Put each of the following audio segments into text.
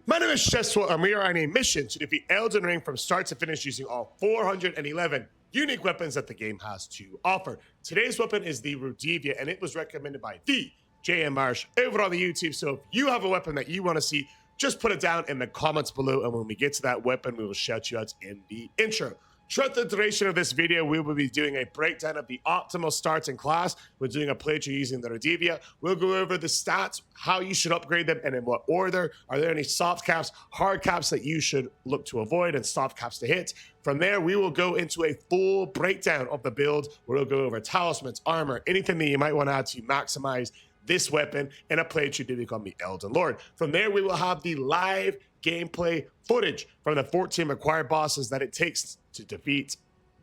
My name is Cheswell, and we are on a mission to defeat Elden Ring from start to finish using all 411 unique weapons that the game has to offer. Today's weapon is the Reduvia, and it was recommended by the JM Marsh over on the YouTube. So if you have a weapon that you want to see, just put it down in the comments below, and when we get to that weapon, we will shout you out in the intro. Throughout the duration of this video, we will be doing a breakdown of the optimal starts in class. We're doing a playthrough using the Reduvia. We'll go over the stats, how you should upgrade them, and in what order. Are there any soft caps, hard caps that you should look to avoid, and soft caps to hit? From there, we will go into a full breakdown of the build, where we'll go over talismans, armor, anything that you might want to add to maximize this weapon in a playthrough to become the Elden Lord. From there, we will have the live gameplay footage from the 14 required bosses that it takes to defeat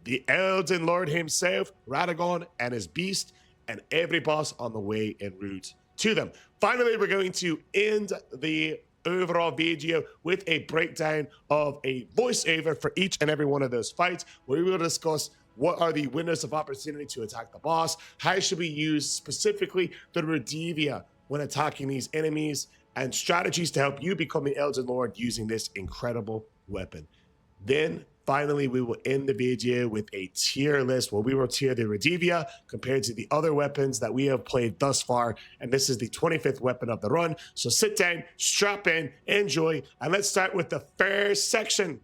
the Elden Lord himself, Radagon, and his beast, and every boss on the way en route to them. Finally, we're going to end the overall video with a breakdown of a voiceover for each and every one of those fights, where we will discuss what are the windows of opportunity to attack the boss, how should we use specifically the Reduvia when attacking these enemies, and strategies to help you become the Elden Lord using this incredible weapon. Then, finally, we will end the video with a tier list where we will tier the Reduvia compared to the other weapons that we have played thus far, and this is the 25th weapon of the run. So sit down, strap in, enjoy, and let's start with the first section,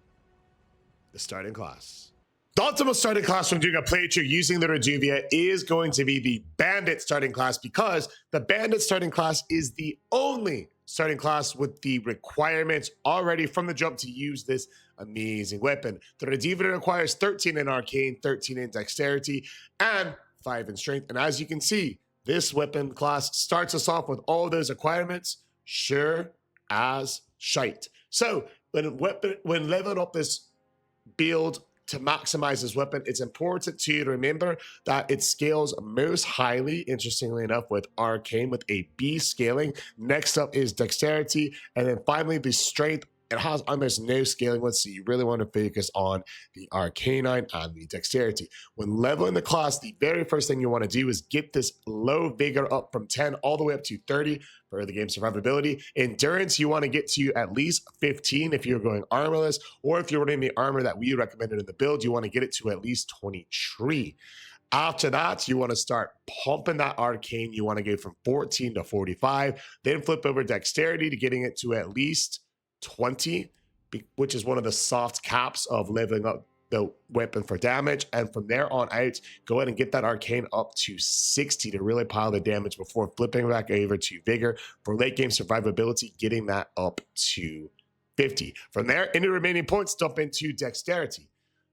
the starting class. The optimal starting class when doing a playthrough using the Reduvia is going to be the Bandit starting class, because the Bandit starting class is the only starting class with the requirements already from the jump to use this amazing weapon. The Reduvia requires 13 in Arcane, 13 in Dexterity, and 5 in Strength. And as you can see, this weapon class starts us off with all those requirements, sure as shite. So when leveling up this build to maximize this weapon, it's important to remember that it scales most highly, interestingly enough, with Arcane with a B scaling. Next up is Dexterity, and then finally the Strength. It has almost no scaling with, so you really want to focus on the Arcanine and the Dexterity. When leveling the class, the very first thing you want to do is get this low Vigor up from 10 all the way up to 30 for the game's survivability. Endurance, you want to get to at least 15 if you're going armorless, or if you're running the armor that we recommended in the build, you want to get it to at least 23. After that, you want to start pumping that Arcane. You want to go from 14 to 45, then flip over Dexterity to getting it to at least 20, which is one of the soft caps of leveling up the weapon for damage. And from there on out, go ahead and get that Arcane up to 60 to really pile the damage before flipping back over to Vigor for late game survivability, getting that up to 50. From there, any remaining points dump into Dexterity.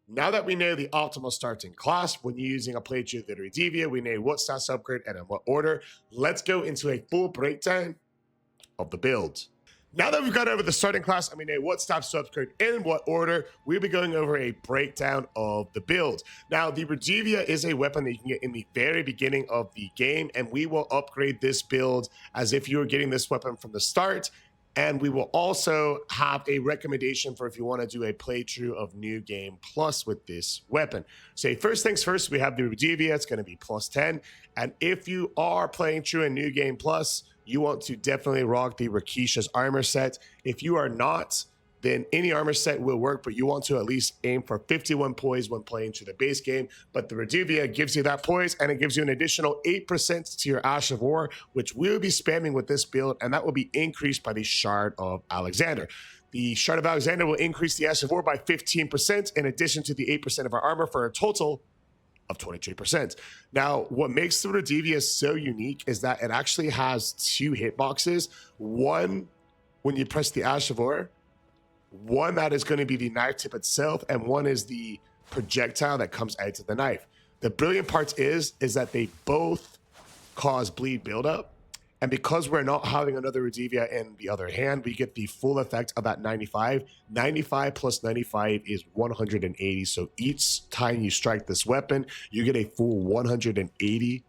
Now that we know the optimal starting class when you're using a playthrough of the Reduvia, we know what stats upgrade and in what order. Let's go into a full breakdown of the build. Now that we've gone over the starting class and we know what stats to upgrade in what order, we'll be going over a breakdown of the build. Now, the Reduvia is a weapon that you can get in the very beginning of the game, and we will upgrade this build as if you were getting this weapon from the start. And we will also have a recommendation for if you want to do a playthrough of New Game Plus with this weapon. So first things first, we have the Reduvia. It's going to be plus 10. And if you are playing through a New Game Plus, you want to definitely rock the Rakisha's armor set. If you are not, then any armor set will work, but you want to at least aim for 51 poise when playing through the base game. But the Reduvia gives you that poise, and it gives you an additional 8% to your Ash of War, which we'll be spamming with this build, and that will be increased by the Shard of Alexander. The Shard of Alexander will increase the Ash of War by 15%, in addition to the 8% of our armor, for a total of 23%. Now, what makes the Reduvia so unique is that it actually has 2 hitboxes. One, when you press the Ash of War, one that is going to be the knife tip itself, and one is the projectile that comes out of the knife. The brilliant part is that they both cause bleed buildup, and because we're not having another Reduvia in the other hand, we get the full effect of that 95. 95 plus 95 is 180, so each time you strike this weapon, you get a full 180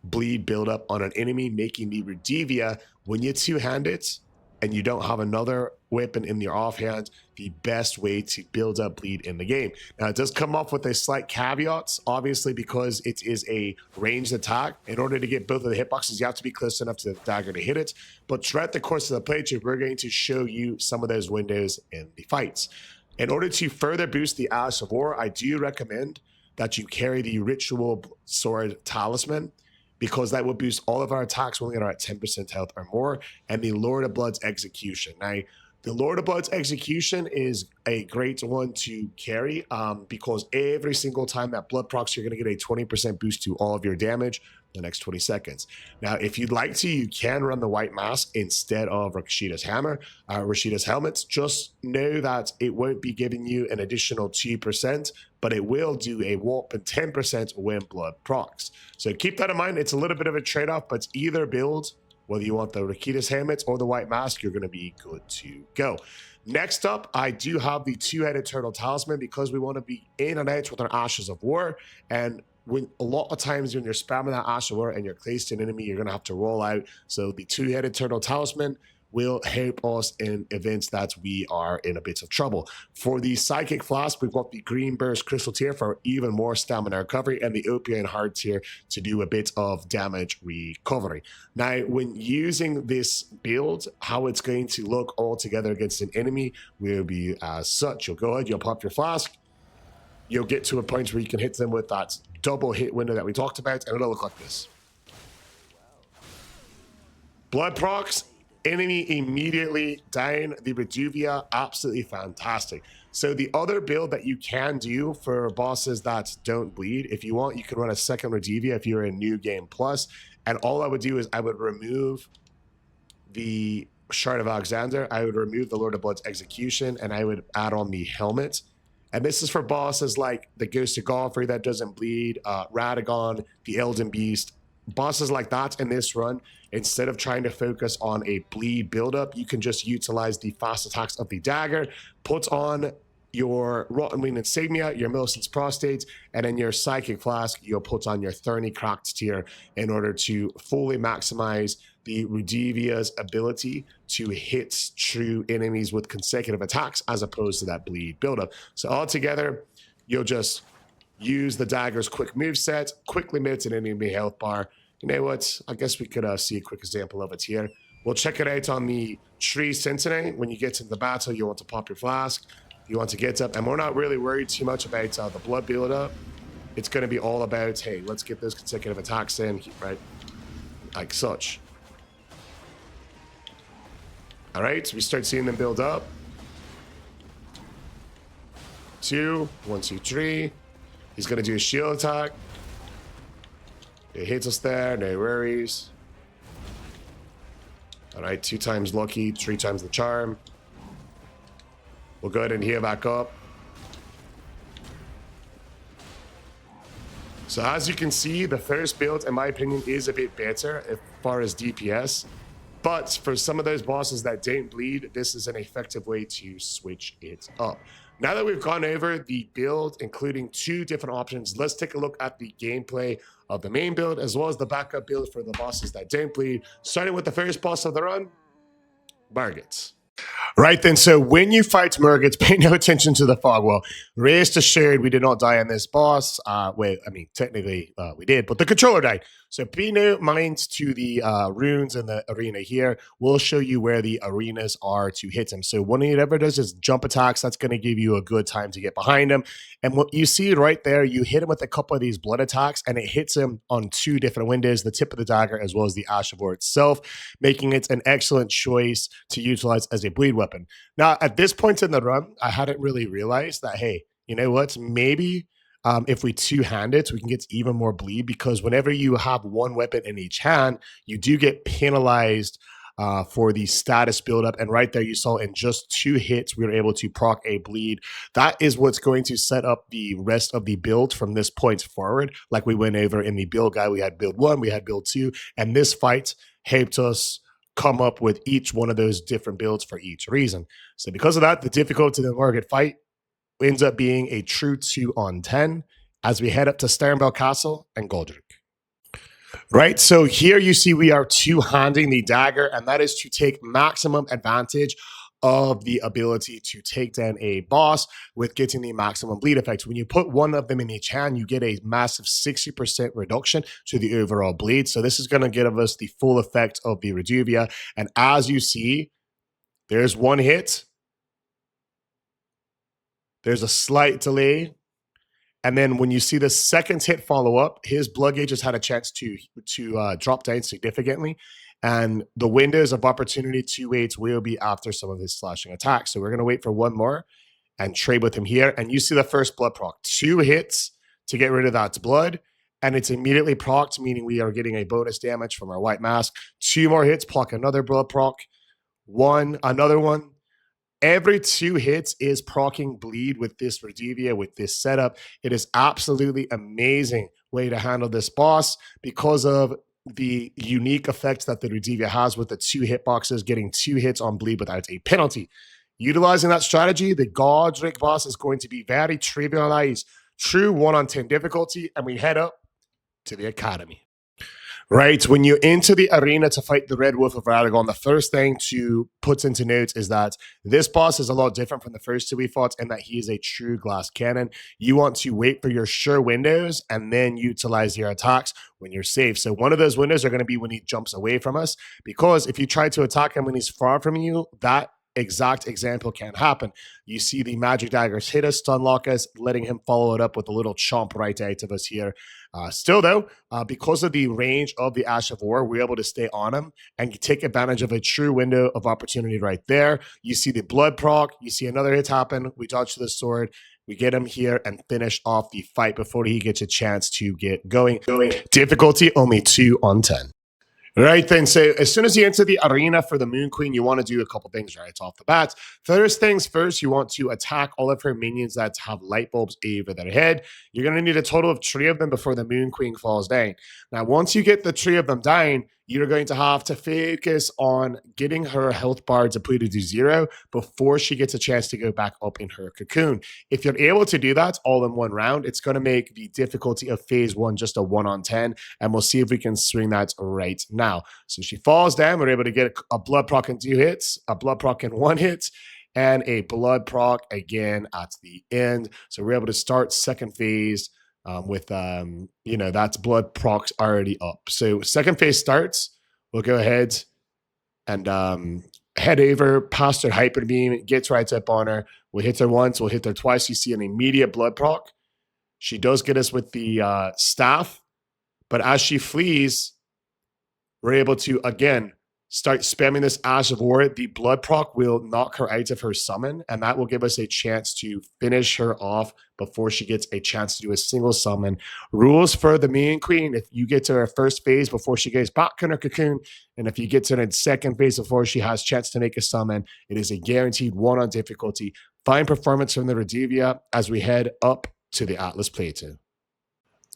bleed buildup on an enemy, making the Reduvia, when you two-hand it, and you don't have another weapon in your offhand, the best way to build up bleed in the game. Now, it does come off with a slight caveat, obviously, because it is a ranged attack. In order to get both of the hitboxes, you have to be close enough to the dagger to hit it. But throughout the course of the playthrough, we're going to show you some of those windows in the fights. In order to further boost the Ash of War, I do recommend that you carry the Ritual Sword Talisman, because that will boost all of our attacks when we are at 10% health or more, and the Lord of Blood's Execution. Now, the Lord of Blood's Execution is a great one to carry because every single time that blood procs, you're going to get a 20% boost to all of your damage the next 20 seconds. Now, if you'd like to, you can run the White Mask instead of Rashida's Hammer, Rashida's Helmet. Just know that it won't be giving you an additional 2%, but it will do a whopping 10% when blood procs. So keep that in mind. It's a little bit of a trade-off, but either build, whether you want the Rakita's Helmet or the White Mask, you're going to be good to go. Next up, I do have the Two-Headed Turtle Talisman because we want to be in and out with our Ashes of War. And when a lot of times when you're spamming that Ash of War and you're close to an enemy, you're going to have to roll out. So the Two-Headed Turtle Talisman will help us in events that we are in a bit of trouble. For the Psychic Flask, we've got the Green Burst Crystal tier for even more stamina recovery, and the Opium Hard tier to do a bit of damage recovery. Now, when using this build, how it's going to look all together against an enemy will be as such. You'll go ahead, you'll pop your flask, you'll get to a point where you can hit them with that double hit window that we talked about, and it'll look like this. Blood procs, enemy immediately down. The Reduvia, absolutely fantastic. So the other build that you can do for bosses that don't bleed, if you want, you can run a second Reduvia if you're in New Game Plus. And all I would do is I would remove the Shard of Alexander, I would remove the Lord of Blood's Execution, and I would add on the helmet. And this is for bosses like the Ghost of Godfrey that doesn't bleed, Radagon, the Elden Beast, bosses like that in this run. Instead of trying to focus on a bleed buildup, you can just utilize the fast attacks of the dagger, put on your Rotten Wing Insignia, your Millicent's Prostate, and then your Psychic Flask, you'll put on your Thorny Cracked tier in order to fully maximize the Reduvia's ability to hit true enemies with consecutive attacks as opposed to that bleed buildup. So altogether, you'll just use the dagger's quick move set, quickly mids an enemy health bar. You know what? I guess we could see a quick example of it here. We'll check it out on the Tree Sentinel. When you get into the battle, you want to pop your flask. You want to get up, and we're not really worried too much about the blood buildup. It's going to be all about, hey, let's get those consecutive attacks in, right? Like such. All right, so we start seeing them build up. 2, 1, 2, 3. He's going to do a shield attack. It hits us there, no worries. All right, 2 times lucky, 3 times the charm. We'll go ahead and heal back up. So as you can see, the first build, in my opinion, is a bit better as far as DPS. But for some of those bosses that don't bleed, this is an effective way to switch it up. Now that we've gone over the build, including 2 different options, let's take a look at the gameplay of the main build, as well as the backup build for the bosses that don't bleed. Starting with the first boss of the run, Margit. Right then, so when you fight Morgott, pay no attention to the fog wall. Rest assured, we did not die on this boss. Well, I mean, technically we did, but the controller died. So pay no mind to the runes in the arena here. We'll show you where the arenas are to hit him. So when he ever does his jump attacks, that's going to give you a good time to get behind him. And what you see right there, you hit him with a couple of these blood attacks, and it hits him on 2 different windows, the tip of the dagger as well as the Ash of War itself, making it an excellent choice to utilize as a bleed weapon. Now, at this point in the run, I hadn't really realized that, hey, you know what, maybe if we two-hand it, we can get even more bleed, because whenever you have one weapon in each hand, you do get penalized for the status buildup. And right there, you saw in just 2 hits, we were able to proc a bleed. That is what's going to set up the rest of the build from this point forward. Like we went over in the build guide, we had build 1, we had build 2, and this fight helped us come up with each one of those different builds for each reason. So because of that, the difficulty of the Morgott fight ends up being a true 2 on 10 as we head up to Sternbell Castle and Godrick. Right, so here you see we are two-handing the dagger, and that is to take maximum advantage of the ability to take down a boss with getting the maximum bleed effect. When you put one of them in each hand, you get a massive 60% reduction to the overall bleed. So this is going to give us the full effect of the Reduvia. And as you see, there's one hit. There's a slight delay. And then when you see the second hit follow up, his blood gauge has had a chance to drop down significantly. And the windows of opportunity 2/8 will be after some of his slashing attacks. So we're going to wait for one more and trade with him here. And you see the first blood proc. 2 hits to get rid of that blood. And it's immediately procced, meaning we are getting a bonus damage from our white mask. 2 more hits, proc another blood proc. Another one. Every 2 hits is proccing bleed with this Reduvia, with this setup. It is absolutely amazing way to handle this boss because of the unique effect that the Reduvia has with the 2 hitboxes, getting 2 hits on bleed without a penalty. Utilizing that strategy, the Godrick boss is going to be very trivialized, true 1-on-10 difficulty, and we head up to the academy. Right, when you enter the arena to fight the Red Wolf of Radagon, the first thing to put into note is that this boss is a lot different from the first 2 we fought in that he is a true glass cannon. You want to wait for your sure windows and then utilize your attacks when you're safe. So one of those windows are going to be when he jumps away from us, because if you try to attack him when he's far from you, that exact example can happen. You see the magic daggers hit us, stun lock us, letting him follow it up with a little chomp right out of us here. Still though, because of the range of the Ash of War, we're able to stay on him and take advantage of a true window of opportunity right there. You see the blood proc, you see another hit happen, we dodge to the sword, we get him here and finish off the fight before he gets a chance to get going. Difficulty only 2-on-10. Right then, so as soon as you enter the arena for the Moon Queen, you want to do a couple things right off the bat. First things first, you want to attack all of her minions that have light bulbs over their head. You're going to need a total of 3 of them before the Moon Queen falls down. Now, once you get the 3 of them down, you're going to have to focus on getting her health bar depleted to 0 before she gets a chance to go back up in her cocoon. If you're able to do that all in one round, it's going to make the difficulty of phase 1 just a 1-on-10, and we'll see if we can swing that right now. So she falls down, we're able to get a blood proc in 2 hits, a blood proc in 1 hit, and a blood proc again at the end. So we're able to start second phase with, that's blood procs already up. So second phase starts. We'll go ahead and head over past her hyper beam, gets right up on her. We'll hit her once, we'll hit her twice. You see an immediate blood proc. She does get us with the staff, but as she flees, we're able to, again, start spamming this Ash of War. The blood proc will knock her out of her summon, and that will give us a chance to finish her off before she gets a chance to do a single summon. Rules for the Moon Queen: if you get to her first phase before she goes back in her cocoon, and if you get to her in second phase before she has a chance to make a summon, it is a guaranteed 1 on difficulty. Fine performance from the Reduvia as we head up to the Atlas Plateau.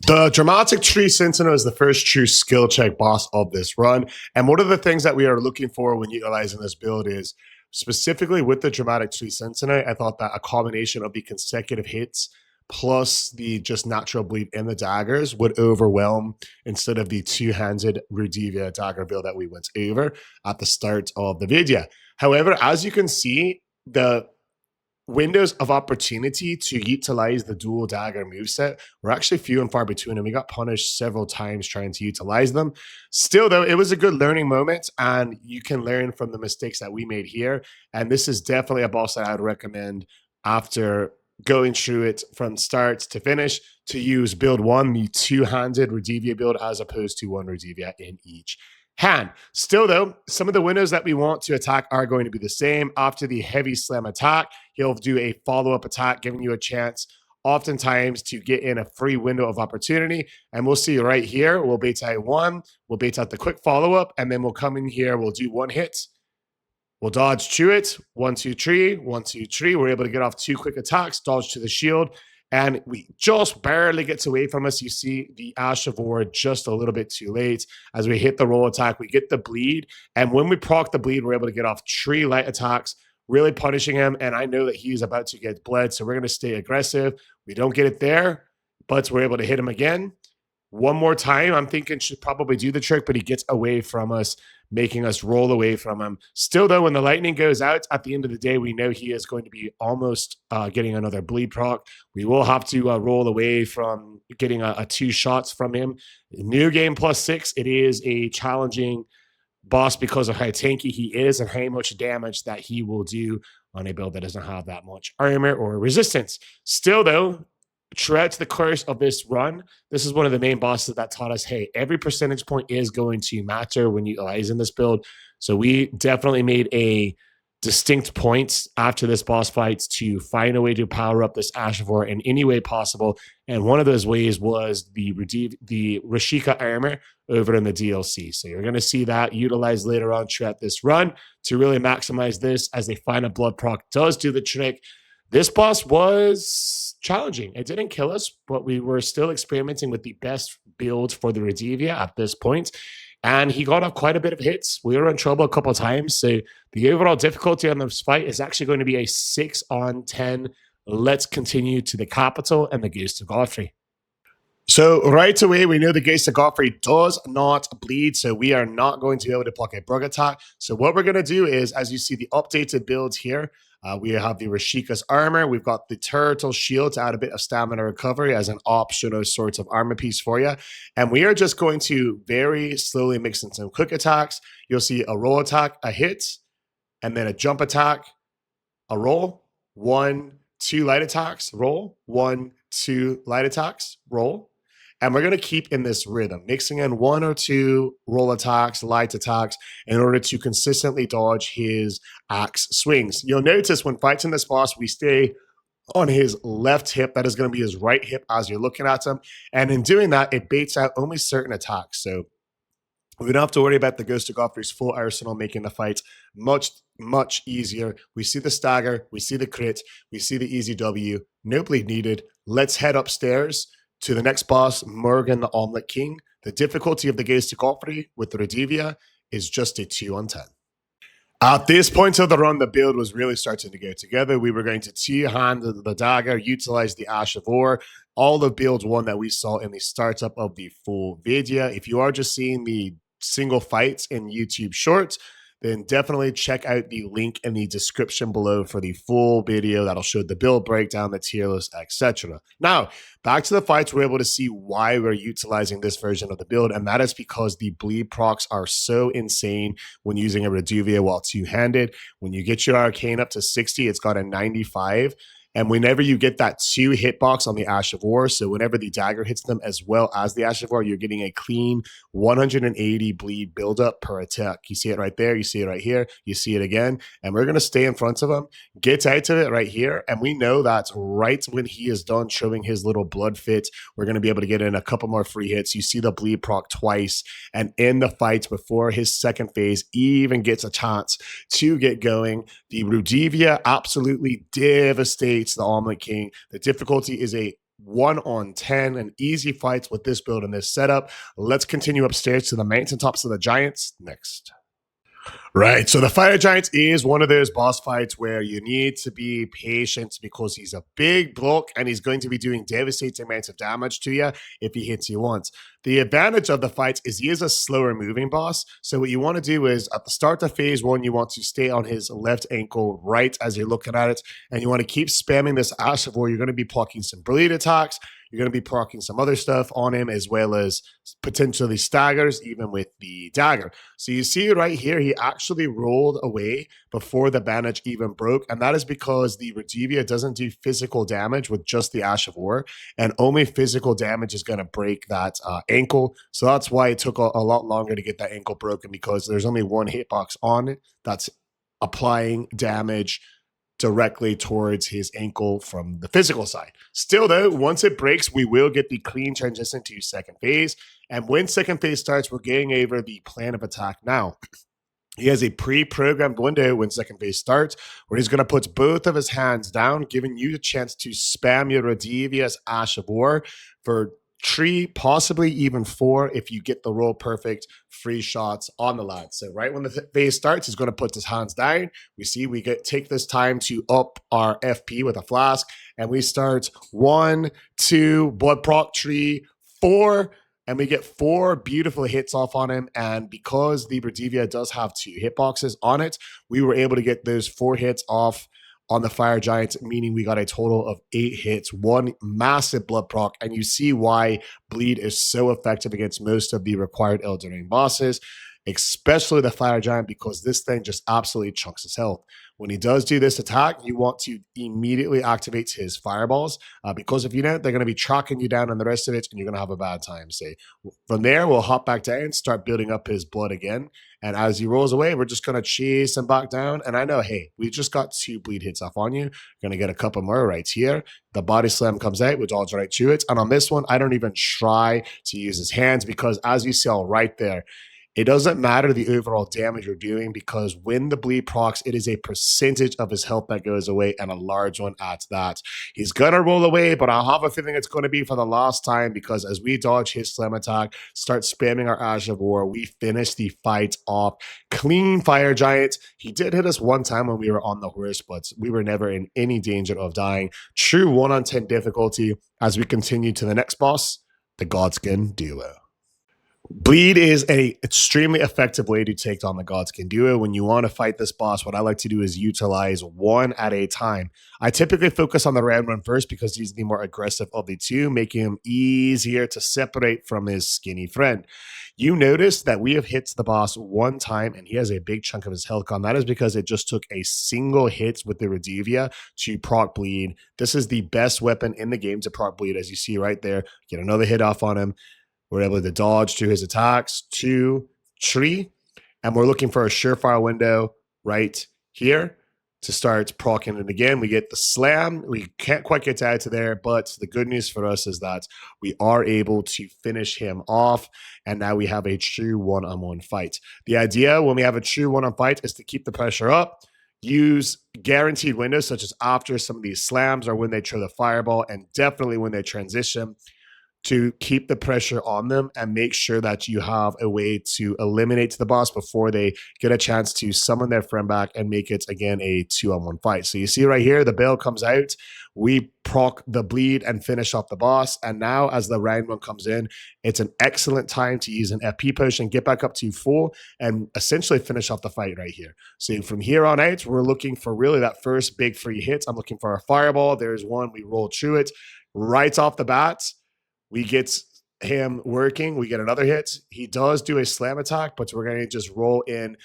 The Dramatic Tree Sentinel is the first true skill check boss of this run. And one of the things that we are looking for when utilizing this build is, specifically with the Dramatic Tree Sentinel, I thought that a combination of the consecutive hits plus the just natural bleed in the daggers would overwhelm instead of the 2-handed Reduvia dagger build that we went over at the start of the video. However, as you can see, the windows of opportunity to utilize the dual dagger moveset were actually few and far between, and we got punished several times trying to utilize them. Still, though, it was a good learning moment, and you can learn from the mistakes that we made here. And this is definitely a boss that I would recommend after going through it from start to finish to use build 1, the 2-handed Reduvia build, as opposed to 1 Reduvia in each hand. Still though, some of the windows that we want to attack are going to be the same. After the heavy slam attack, he'll do a follow-up attack, giving you a chance oftentimes to get in a free window of opportunity. And we'll see right here, we'll bait out 1, we'll bait out the quick follow-up, and then we'll come in here, we'll do 1 hit, we'll dodge to it, 1, 2, 3, 1, 2, 3. We're able to get off 2 quick attacks, dodge to the shield, and we just barely gets away from us. You see the Ash of War just a little bit too late. As we hit the roll attack, we get the bleed. And when we proc the bleed, we're able to get off 3 light attacks, really punishing him. And I know that he's about to get bled, so we're going to stay aggressive. We don't get it there, but we're able to hit him again. one more time, I'm thinking should probably do the trick, but he gets away from us, making us roll away from him. Still, though, when the lightning goes out, at the end of the day, we know he is going to be almost getting another bleed proc. We will have to roll away from getting a 2 shots from him. New game +6, it is a challenging boss because of how tanky he is and how much damage that he will do on a build that doesn't have that much armor or resistance. Still, though, throughout the course of this run, this is one of the main bosses that taught us, hey, every percentage point is going to matter when utilizing this build. So we definitely made a distinct points after this boss fight to find a way to power up this Ash of War in any way possible. And one of those ways was the Rashika armor over in the DLC. So you're going to see that utilized later on throughout this run to really maximize this as a final blood proc does do the trick. This boss was challenging. It didn't kill us, but we were still experimenting with the best build for the Reduvia at this point. And he got off quite a bit of hits. We were in trouble a couple of times. So the overall difficulty on this fight is actually going to be a 6 on 10. Let's continue to the capital and the Ghost of Godfrey. So right away, we know the Ghost of Godfrey does not bleed, so we are not going to be able to block a bug attack. So what we're going to do is, as you see the updated builds here, we have the Rashika's armor. We've got the turtle shield to add a bit of stamina recovery as an optional sort of armor piece for you. And we are just going to very slowly mix in some quick attacks. You'll see a roll attack, a hit, and then a jump attack, a roll, 1, 2 light attacks, roll, 1, 2 light attacks, roll. And we're going to keep in this rhythm, mixing in 1 or 2 roll attacks, light attacks, in order to consistently dodge his axe swings. You'll notice when fighting this boss, we stay on his left hip. That is going to be his right hip as you're looking at him. And in doing that, it baits out only certain attacks. So we don't have to worry about the Ghost of Godfrey's full arsenal making the fight much, much easier. We see the stagger, we see the crit, we see the easy W. No bleed needed. Let's head upstairs to the next boss, Morgott the Omelet King. The difficulty of the Ghost of Godfrey with the Reduvia is just a 2 on 10. At this point of the run, the build was really starting to go together. We were going to two-hand the dagger, utilize the Ash of War, all the build 1 that we saw in the startup of the full video. If you are just seeing the single fights in YouTube Shorts, then definitely check out the link in the description below for the full video that'll show the build breakdown, the tier list, etc. Now, back to the fights, we're able to see why we're utilizing this version of the build, and that is because the bleed procs are so insane when using a Reduvia while two-handed. When you get your arcane up to 60, it's got a 95. And whenever you get that 2 hitbox on the Ash of War, so whenever the dagger hits them as well as the Ash of War, you're getting a clean 180 bleed buildup per attack. You see it right there. You see it right here. You see it again. And we're going to stay in front of him, get out of it right here. And we know that right when he is done showing his little blood fit, we're going to be able to get in a couple more free hits. You see the bleed proc twice. And in the fight before his second phase even gets a chance to get going, the Reduvia absolutely devastates the Omelet King. The difficulty is a 1 on 10, an easy fight with this build and this setup. Let's continue upstairs to the mountaintops of the giants next. Right, so the Fire Giant is one of those boss fights where you need to be patient because he's a big block and he's going to be doing devastating amounts of damage to you if he hits you once. The advantage of the fight is he is a slower moving boss, so what you want to do is at the start of phase 1, you want to stay on his left ankle right as you're looking at it, and you want to keep spamming this Ash of War. You're going to be blocking some bleed attacks, you're going to be proccing some other stuff on him, as well as potentially staggers, even with the dagger. So you see right here, he actually rolled away before the bandage even broke, and that is because the Reduvia doesn't do physical damage with just the Ash of War, and only physical damage is going to break that ankle. So that's why it took a lot longer to get that ankle broken, because there's only 1 hitbox on it that's applying damage directly towards his ankle from the physical side. Still though, once it breaks, we will get the clean transition to second phase. And when second phase starts, we're getting over the plan of attack now. He has a pre-programmed window when second phase starts, where he's going to put both of his hands down, giving you the chance to spam your Reduvia's Ash of War for 3, possibly even 4, if you get the roll perfect free shots on the lad. So right when the phase starts, he's going to put his hands down. We see we take this time to up our FP with a flask, and we start 1, 2, blood proc 3, 4. and we get 4 beautiful hits off on him. And because the Reduvia does have 2 hitboxes on it, we were able to get those 4 hits off on the Fire Giant, meaning we got a total of 8 hits, 1 massive blood proc. And you see why bleed is so effective against most of the required Elden Ring bosses, especially the Fire Giant, because this thing just absolutely chunks his health. When he does do this attack, you want to immediately activate his fireballs, because if you don't, they're going to be tracking you down on the rest of it, and you're going to have a bad time. So from there, we'll hop back down, start building up his blood again. And as he rolls away, we're just going to chase him back down. And I know, hey, we just got 2 bleed hits off on you. Going to get a couple more right here. The body slam comes out, we dodge right to it. And on this one, I don't even try to use his hands, because as you saw right there, it doesn't matter the overall damage you're doing, because when the bleed procs, it is a percentage of his health that goes away, and a large one at that. He's going to roll away, but I have a feeling it's going to be for the last time, because as we dodge his slam attack, start spamming our Ash of War, we finish the fight off clean. Fire Giant, he did hit us one time when we were on the horse, but we were never in any danger of dying. True 1 on 10 difficulty as we continue to the next boss, the Godskin Duo. Bleed is an extremely effective way to take on the Godskin Duo. When you want to fight this boss, what I like to do is utilize 1 at a time. I typically focus on the round 1 first, because he's the more aggressive of the 2, making him easier to separate from his skinny friend. You notice that we have hit the boss 1 time, and he has a big chunk of his health gone. That is because it just took a single hit with the Reduvia to proc bleed. This is the best weapon in the game to proc bleed, as you see right there. Get another hit off on him. We're able to dodge to his attacks, 2, 3, and we're looking for a surefire window right here to start proccing it again. We get the slam. We can't quite get out to there, but the good news for us is that we are able to finish him off, and now we have a true 1-on-1 fight. The idea when we have a true 1-on-1 fight is to keep the pressure up, use guaranteed windows such as after some of these slams, or when they throw the fireball, and definitely when they transition, to keep the pressure on them and make sure that you have a way to eliminate the boss before they get a chance to summon their friend back and make it, again, a 2-on-1 fight. So you see right here, the bell comes out. We proc the bleed and finish off the boss. And now as the round 1 comes in, it's an excellent time to use an FP potion, get back up to full, and essentially finish off the fight right here. So from here on out, we're looking for really that first big free hit. I'm looking for a fireball. There's one. We roll through it right off the bat. We get him working. We get another hit. He does do a slam attack, but we're going to just roll in.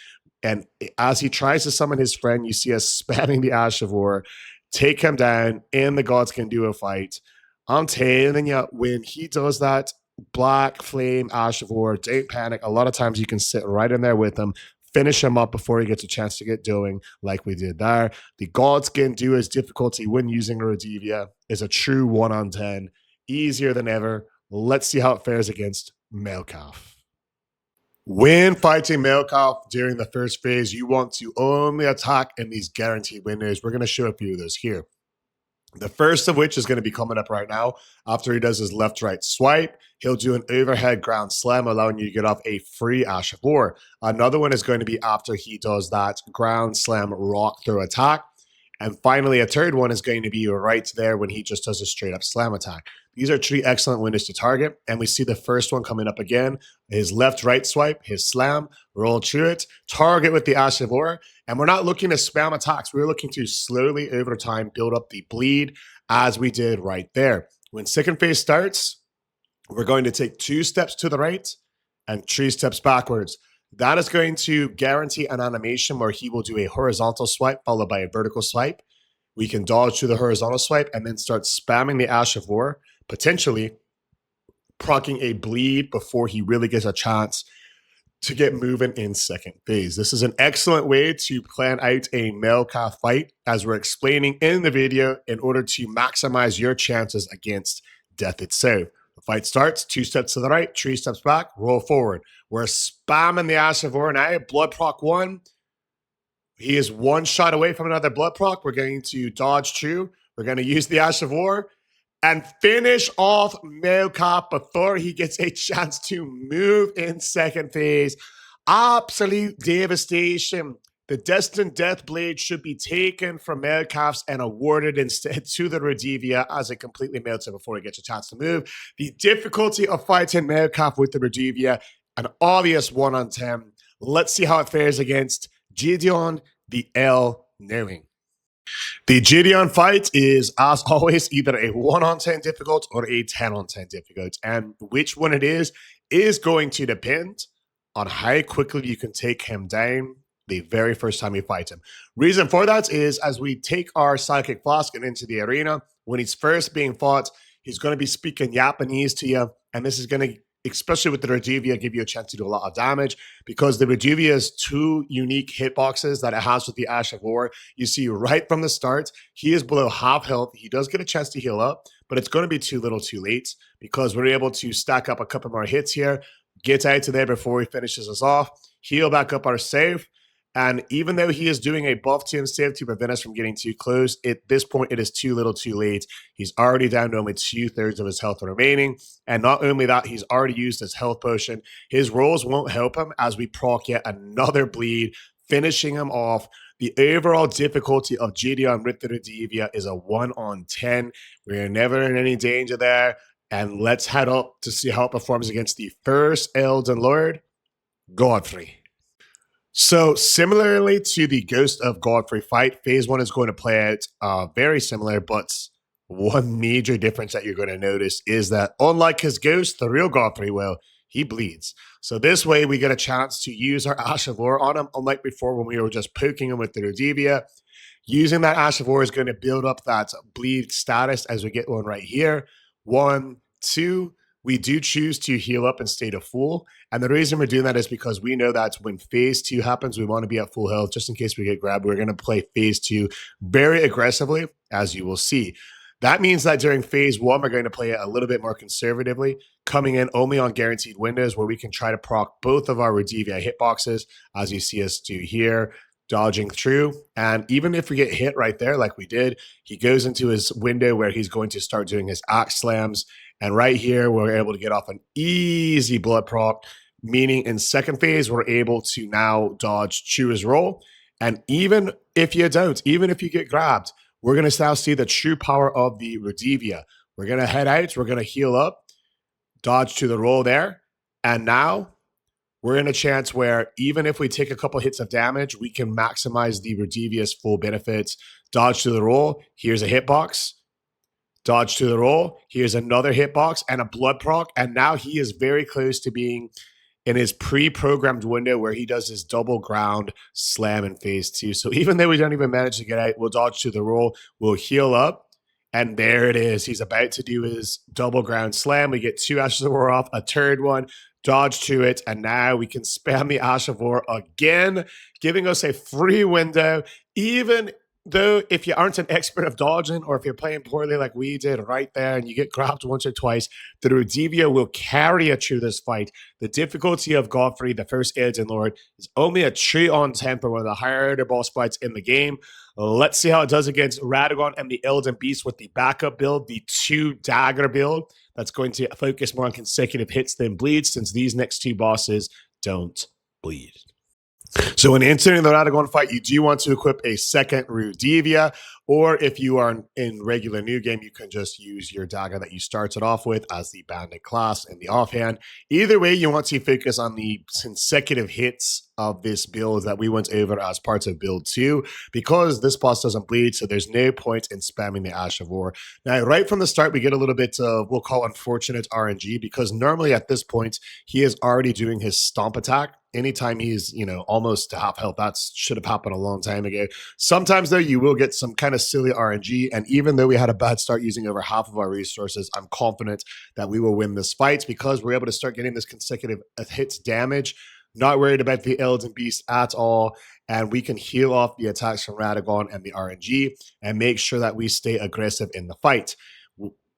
And as he tries to summon his friend, you see us spamming the Ash of War, take him down in the Godskin Duo fight. I'm telling you, when he does that, Black Flame Ash of War, don't panic. A lot of times you can sit right in there with him, finish him up before he gets a chance to get doing like we did there. The Godskin Duo's difficulty when using Reduvia is a true 1 on 10. Easier than ever. Let's see how it fares against Malkeith. When fighting Malkeith during the first phase, you want to only attack in these guaranteed windows. We're going to show a few of those here. The first of which is going to be coming up right now. After he does his left-right swipe, he'll do an overhead ground slam, allowing you to get off a free Ash of War. Another one is going to be after he does that ground slam rock throw attack. And finally, a third one is going to be right there when he just does a straight up slam attack. These are 3 excellent windows to target. And we see the first one coming up again. His left-right swipe, his slam, roll through it, target with the Ash of War. And we're not looking to spam attacks. We're looking to slowly, over time, build up the bleed as we did right there. When second phase starts, we're going to take 2 steps to the right and 3 steps backwards. That is going to guarantee an animation where he will do a horizontal swipe followed by a vertical swipe. We can dodge to the horizontal swipe and then start spamming the Ash of War, potentially proccing a bleed before he really gets a chance to get moving in second phase. This is an excellent way to plan out a Malkeith fight, as we're explaining in the video, in order to maximize your chances against death itself. The fight starts, 2 steps to the right, 3 steps back, roll forward. We're spamming the Ash of War now. Blood proc 1. He is 1 shot away from another blood proc. We're going to dodge through. We're going to use the Ash of War and finish off Malkeith before he gets a chance to move in second phase. Absolute devastation. The Destined Death Blade should be taken from Malkeith's and awarded instead to the Reduvia as it completely melts it before it gets a chance to move. The difficulty of fighting Malkeith with the Reduvia, an obvious 1 on 10. Let's see how it fares against Gideon, the eldenring. The Gideon fight is, as always, either a 1 on 10 difficult or a 10 on 10 difficult. And which one it is going to depend on how quickly you can take him down the very first time you fight him. Reason for that is as we take our Psychic Flask into the arena, when he's first being fought, he's going to be speaking Japanese to you. And this is going to, especially with the Reduvia, give you a chance to do a lot of damage because the Reduvia's 2 unique hitboxes that it has with the Ash of War. You see right from the start, he is below half health. He does get a chance to heal up, but it's going to be too little too late because we're able to stack up a couple more hits here, get out to there before he finishes us off, heal back up our save. And even though he is doing a buff to him save to prevent us from getting too close, at this point, it is too little too late. He's already down to only 2/3 of his health remaining. And not only that, he's already used his health potion. His rolls won't help him as we proc yet another bleed, finishing him off. The overall difficulty of Gideon with the Reduvia is a 1 on 10. We're never in any danger there. And let's head up to see how it performs against the first Elden Lord, Godfrey. So similarly to the Ghost of Godfrey fight, phase 1 is going to play out very similar, but one major difference that you're going to notice is that unlike his ghost, the real Godfrey, well, he bleeds. So this way we get a chance to use our Ash of War on him, unlike before when we were just poking him with the Reduvia. Using that Ash of War is going to build up that bleed status as we get one right here. 1, 2, we do choose to heal up and stay to full. And the reason we're doing that is because we know that when phase 2 happens, we want to be at full health just in case we get grabbed. We're going to play phase 2 very aggressively, as you will see. That means that during phase 1, we're going to play it a little bit more conservatively, coming in only on guaranteed windows where we can try to proc both of our Reduvia hitboxes, as you see us do here, dodging through. And even if we get hit right there, like we did, he goes into his window where he's going to start doing his axe slams. And right here, we're able to get off an easy blood proc, meaning in second phase, we're able to now dodge Chua's roll. And even if you don't, even if you get grabbed, we're going to now see the true power of the Reduvia. We're going to head out, we're going to heal up, dodge to the roll there. And now we're in a chance where even if we take a couple hits of damage, we can maximize the Reduvia's full benefits. Dodge to the roll, here's a hitbox. Dodge to the roll. Here's another hitbox and a blood proc. And now he is very close to being in his pre-programmed window where he does his double ground slam in phase 2. So even though we don't even manage to get out, we'll dodge to the roll. We'll heal up. And there it is. He's about to do his double ground slam. We get 2 Ashes of War off, a third one, dodge to it. And now we can spam the Ash of War again, giving us a free window. Even though if you aren't an expert of dodging or if you're playing poorly like we did right there and you get grabbed once or twice, the Reduvia will carry you through this fight. The difficulty of Godfrey, the first Elden Lord, is only a 3 on 10 for one of the harder boss fights in the game. Let's see how it does against Radagon and the Elden Beast with the backup build, the 2 dagger build. That's going to focus more on consecutive hits than bleeds since these next 2 bosses don't bleed. So when entering the Radagon fight, you do want to equip a second Reduvia, or if you are in regular new game, you can just use your dagger that you started off with as the bandit class in the offhand. Either way, you want to focus on the consecutive hits of this build that we went over as parts of build 2, because this boss doesn't bleed, so there's no point in spamming the Ash of War. Now, right from the start, we get a little bit of, we'll call unfortunate RNG, because normally at this point, he is already doing his stomp attack. Anytime he's, almost to half health, that should have happened a long time ago. Sometimes, though, you will get some kind of silly RNG. And even though we had a bad start using over half of our resources, I'm confident that we will win this fight because we're able to start getting this consecutive hits damage. Not worried about the Elden Beast at all. And we can heal off the attacks from Radagon and the RNG and make sure that we stay aggressive in the fight.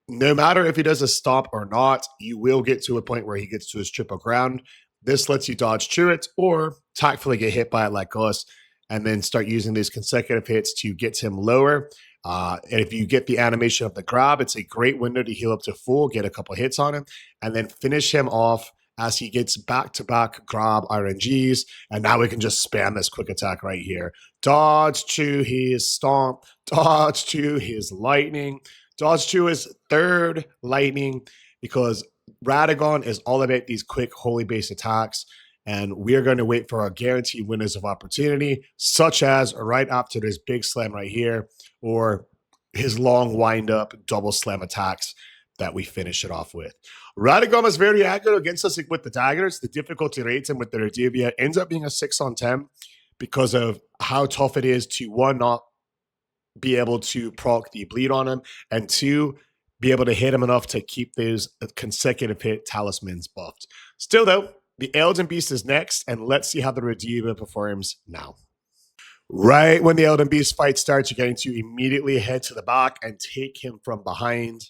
No matter if he does a stop or not, you will get to a point where he gets to his triple ground. This lets you dodge through it or tactfully get hit by it like us and then start using these consecutive hits to get him lower. And if you get the animation of the grab, it's a great window to heal up to full, get a couple hits on him, and then finish him off as he gets back-to-back grab RNGs, and now we can just spam this quick attack right here. Dodge to his stomp, dodge to his lightning, dodge to his third lightning, because Radagon is all about these quick holy base attacks, and we're going to wait for our guaranteed windows of opportunity, such as right after this big slam right here, or his long wind-up double slam attacks that we finish it off with. Radagon is very accurate against us with the daggers. The difficulty rates and with the Reduvia ends up being a 6 on 10 because of how tough it is to, one, not be able to proc the bleed on him, and two, be able to hit him enough to keep those consecutive hit talismans buffed. Still though, the Elden Beast is next, and let's see how the Reduvia performs now. Right when the Elden Beast fight starts, you're going to immediately head to the back and take him from behind.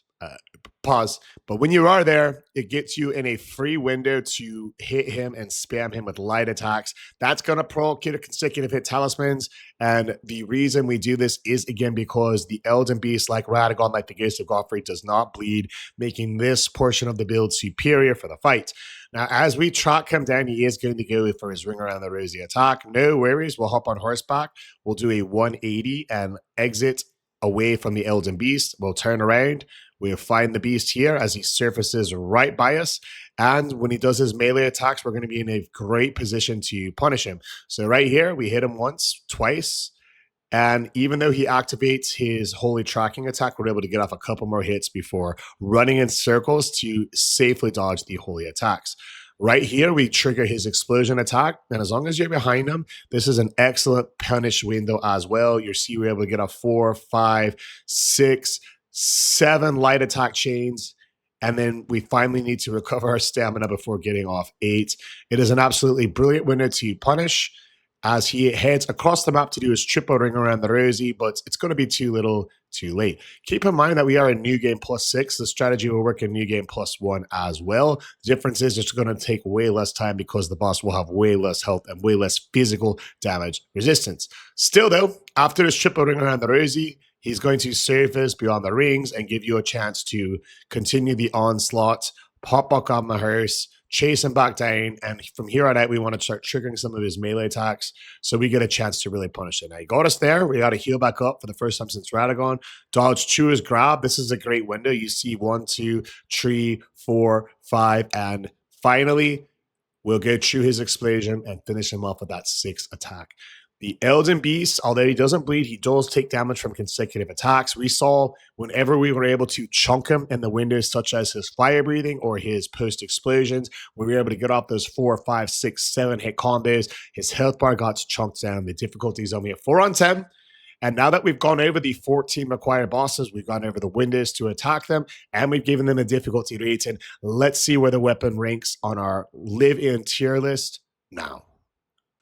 Pause. But when you are there, it gets you in a free window to hit him and spam him with light attacks. That's going to proc consecutive hit talismans. And the reason we do this is, again, because the Elden Beast, like Radagon, like the Ghost of Godfrey, does not bleed, making this portion of the build superior for the fight. Now, as we track him down, he is going to go for his Ring Around the Rosie attack. No worries. We'll hop on horseback. We'll do a 180 and exit away from the Elden Beast. We'll turn around. We'll find the beast here as he surfaces right by us. And when he does his melee attacks, we're going to be in a great position to punish him. So right here, we hit him once, twice. And even though he activates his holy tracking attack, we're able to get off a couple more hits before running in circles to safely dodge the holy attacks. Right here, we trigger his explosion attack. And as long as you're behind him, this is an excellent punish window as well. You see we're able to get off 4, 5, 6, 7 light attack chains, and then we finally need to recover our stamina before getting off 8. It is an absolutely brilliant window to punish as he heads across the map to do his triple Ring Around the Rosie, but it's going to be too little too late. Keep in mind that we are in New Game +6. The strategy will work in New Game +1 as well. The difference is it's going to take way less time because the boss will have way less health and way less physical damage resistance. Still though, after his triple Ring Around the Rosie, he's going to surface beyond the rings and give you a chance to continue the onslaught, pop back on the hearse, chase him back down, and from here on out, we want to start triggering some of his melee attacks so we get a chance to really punish it. Now, he got us there. We got to heal back up for the first time since Radagon. Dodge to his grab. This is a great window. You see 1, 2, 3, 4, 5, and finally, we'll go through his explosion and finish him off with that 6 attack. The Elden Beast, although he doesn't bleed, he does take damage from consecutive attacks. We saw whenever we were able to chunk him in the windows, such as his fire breathing or his post explosions, when we were able to get off those 4, 5, 6, 7 hit combos, his health bar got chunked down. The difficulty is only at 4 on 10. And now that we've gone over the 14 required bosses, we've gone over the windows to attack them, and we've given them a difficulty rating. Let's see where the weapon ranks on our live-in tier list now.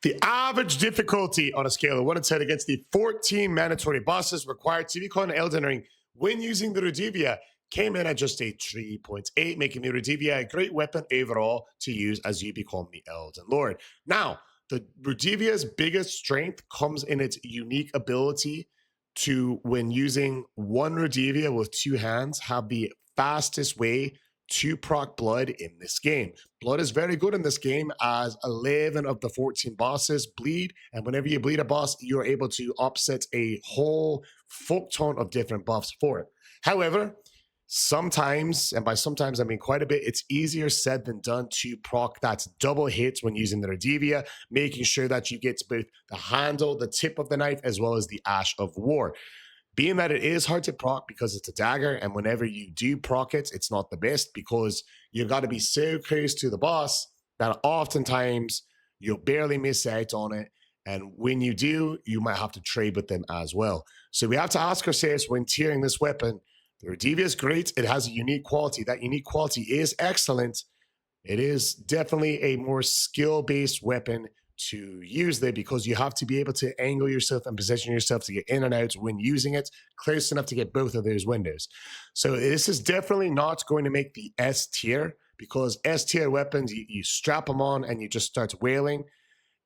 The average difficulty on a scale of 1 to 10 against the 14 mandatory bosses required to become an Elden Ring when using the Reduvia came in at just a 3.8, making the Reduvia a great weapon overall to use as you become the Elden Lord. Now, the Reduvia's biggest strength comes in its unique ability to, when using one Reduvia with 2 hands, have the fastest way to proc blood in this game. Blood is very good in this game as 11 of the 14 bosses bleed, and whenever you bleed a boss, you're able to offset a whole fuck ton of different buffs for it. However, sometimes, and by sometimes I mean quite a bit, it's easier said than done to proc that double hits when using the Reduvia, making sure that you get to both the handle, the tip of the knife, as well as the Ash of War. Being that it is hard to proc because it's a dagger, and whenever you do proc it, it's not the best because you got to be so close to the boss that oftentimes you'll barely miss out on it. And when you do, you might have to trade with them as well. So we have to ask ourselves when tiering this weapon, the Reduvia is great. It has a unique quality. That unique quality is excellent. It is definitely a more skill-based weapon to use there because you have to be able to angle yourself and position yourself to get in and out when using it close enough to get both of those windows. So this is definitely not going to make the S tier because S tier weapons, you strap them on and you just start wailing.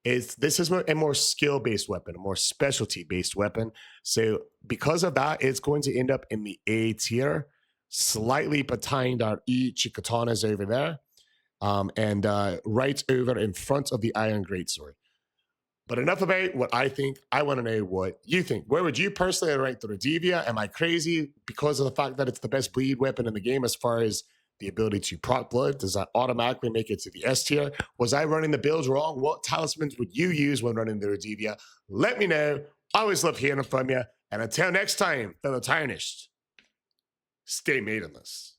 This is a more skill-based weapon, a more specialty-based weapon. So because of that, it's going to end up in the A tier, slightly behind our E Chikatanas over there. and right over in front of the Iron Greatsword. But enough about what I think. I want to know what you think. Where would you personally rank the Reduvia? Am I crazy because of the fact that it's the best bleed weapon in the game as far as the ability to proc blood? Does that automatically make it to the S tier? Was I running the builds wrong? What talismans would you use when running the Reduvia? Let me know. I always love hearing from you. And until next time, fellow Tarnished, stay maidenless.